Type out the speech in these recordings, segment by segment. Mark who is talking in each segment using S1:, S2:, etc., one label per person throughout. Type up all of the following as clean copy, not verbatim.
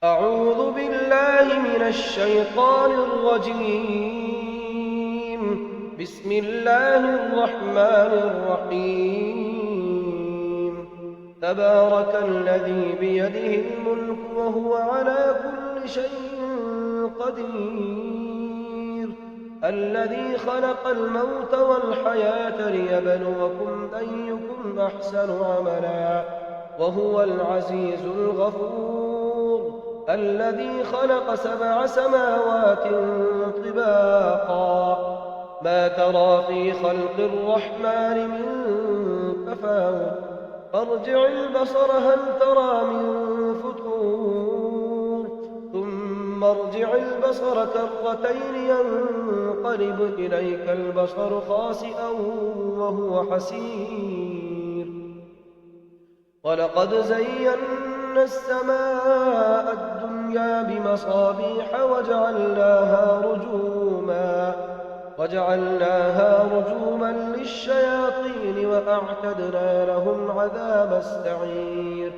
S1: أعوذ بالله من الشيطان الرجيم. بسم الله الرحمن الرحيم. تبارك الذي بيده الملك وهو على كل شيء قدير، الذي خلق الموت والحياة ليبلوكم أيكم أحسن عملا، وهو العزيز الغفور، الذي خلق 7 سماوات طباقا، ما ترى في خلق الرحمن من تفاوت، فارجع البصر هل ترى من فطور، ثم ارجع البصر كرتين ينقلب إليك البصر خاسئا وهو حسير. ولقد زينا السماء الدنيا بمصابيح وجعلناها رجوما للشياطين وأعتدنا لهم عذاب السعير.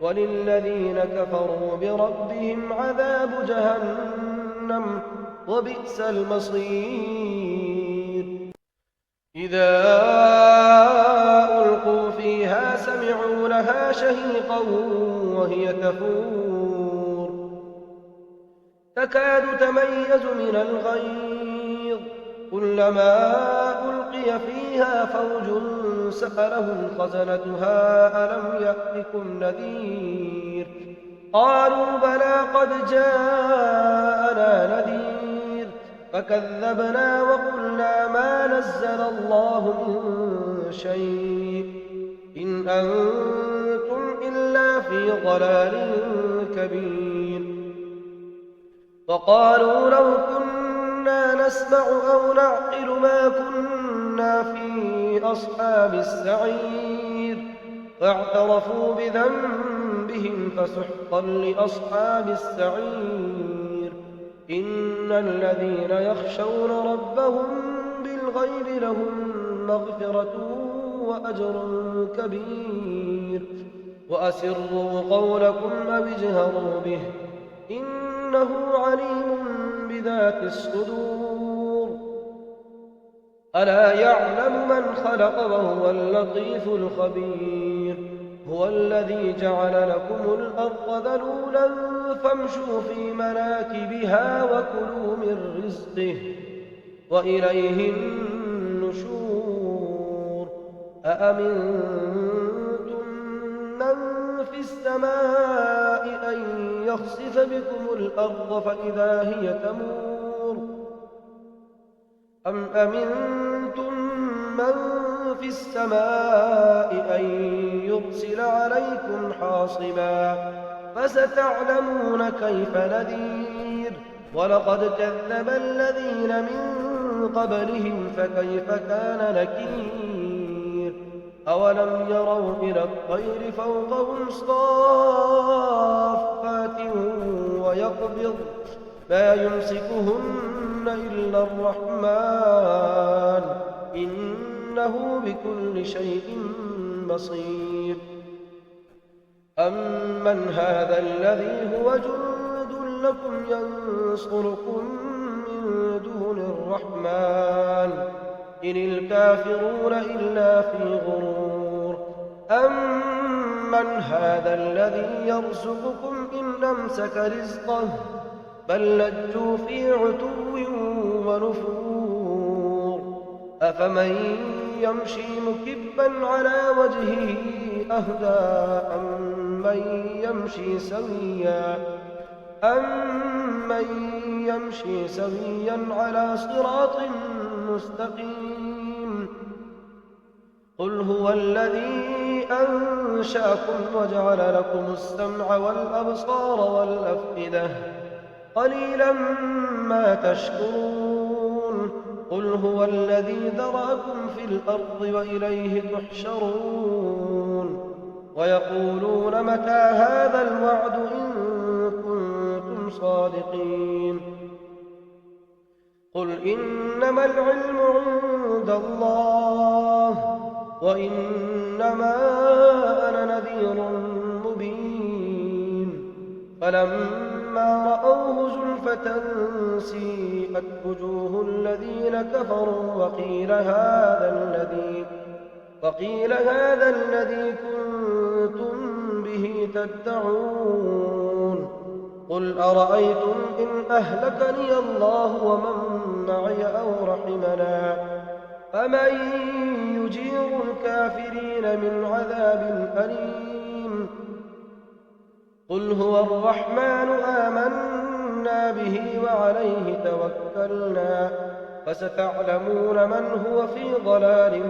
S1: وللذين كفروا بربهم عذاب جهنم وبئس المصير. إذا ألقوا فيها سمعوا لها شهيقا وهي تفور، تكاد تميز من الغيظ، كلما ألقي فيها فوج سألهم خزنتها ألم يأتكم نذير، قالوا بلى قد جاءنا نذير، فكذبنا وقلنا ما نزل الله من شيء إن أنتم إلا في ضلال كبير. وقالوا لو كنا نسمع أو نعقل ما كنا في أصحاب السعير، فاعترفوا بذنبهم فسحقا لأصحاب السعير. إن الذين يخشون ربهم بالغيب لهم مغفرة وأجر كبير. وأسروا قولكم أو اجهروا به إنه عليم بذات الصدور. ألا يعلم من خلق وهو اللطيف الخبير. هو الذي جعل لكم الأرض ذلولا فامشوا في مناكبها وكلوا من رزقه وإليه النشور. أأمنتم من في السماء أن يخسف بكم الأرض فإذا هي تمور، أم أمنتم من في السماء أن يرسل عليكم حاصبا، فستعلمون كيف نذير. ولقد كذب الذين من قبلهم فكيف كان نكير. أولم يروا إلى الطير فوقهم صافات ويقبض ما يمسكهن إلا الرحمن إنه بكل شيء بصير. أمن هذا الذي هو جند لكم ينصركم من دون الرحمن إن الكافرون إلا في غرور. أمن هذا الذي يرزقكم إن أمسك رزقه بل لجوا في عتو ونفور. أفمن يمشي مكبا على وجهه أهدى أمن يمشي سويا على صراط مستقيم. قل هو الذي أنشأكم وجعل لكم السمع والأبصار والأفئدة قليلا ما تشكرون. قل هو الذي ذرأكم في الأرض وإليه تحشرون. ويقولون متى هذا الوعد إن كنتم صادقين. قل إنما العلم عند الله وإنما أنا نذير مبين. فلما رأوه زلفة سيئت وجوه الذين كفروا وقيل هذا الذي كنتم به تدعون قل أرأيتم إن أهلكني الله ومن معي أو رحمنا فمن يجير الكافرين من عذاب أليم قل هو الرحمن آمنا به وعليه توكلنا فستعلمون من هو في ضلال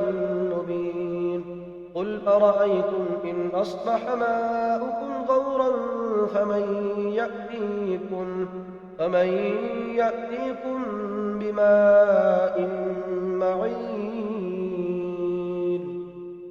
S1: مبين قل أرأيتم إن أصبح ماؤكم غورا فمن يأتيكم بماء معين